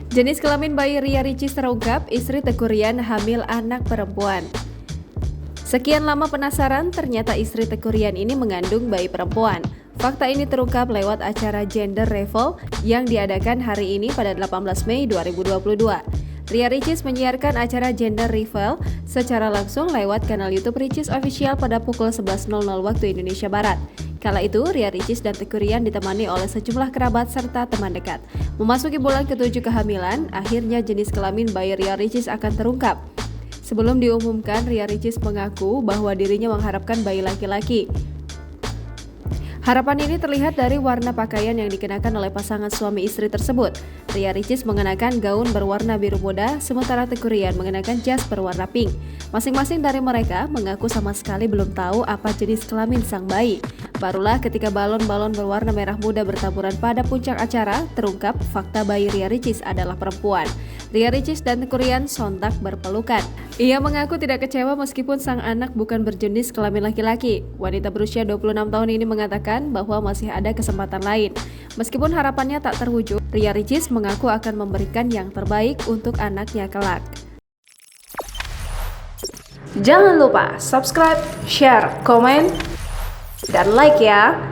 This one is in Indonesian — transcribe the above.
Jenis kelamin bayi Ria Ricis terungkap, istri Teuku Ryan hamil anak perempuan. Sekian lama penasaran, ternyata istri Teuku Ryan ini mengandung bayi perempuan. Fakta ini terungkap lewat acara Gender Reveal yang diadakan hari ini pada 18 Mei 2022. Ria Ricis menyiarkan acara Gender Reveal secara langsung lewat kanal YouTube Ricis Official pada pukul 11.00 waktu Indonesia Barat. Kala itu, Ria Ricis dan Teuku Ryan ditemani oleh sejumlah kerabat serta teman dekat. Memasuki bulan ke-7 kehamilan, akhirnya jenis kelamin bayi Ria Ricis akan terungkap. Sebelum diumumkan, Ria Ricis mengaku bahwa dirinya mengharapkan bayi laki-laki. Harapan ini terlihat dari warna pakaian yang dikenakan oleh pasangan suami istri tersebut. Ria Ricis mengenakan gaun berwarna biru muda, sementara Teuku Ryan mengenakan jas berwarna pink. Masing-masing dari mereka mengaku sama sekali belum tahu apa jenis kelamin sang bayi. Barulah ketika balon-balon berwarna merah muda bertaburan pada puncak acara, terungkap fakta bayi Ria Ricis adalah perempuan. Ria Ricis dan Teuku Ryan sontak berpelukan. Ia mengaku tidak kecewa meskipun sang anak bukan berjenis kelamin laki-laki. Wanita berusia 26 tahun ini mengatakan bahwa masih ada kesempatan lain. Meskipun harapannya tak terwujud, Ria Ricis mengaku akan memberikan yang terbaik untuk anaknya kelak. Jangan lupa subscribe, share, komen, dan like ya!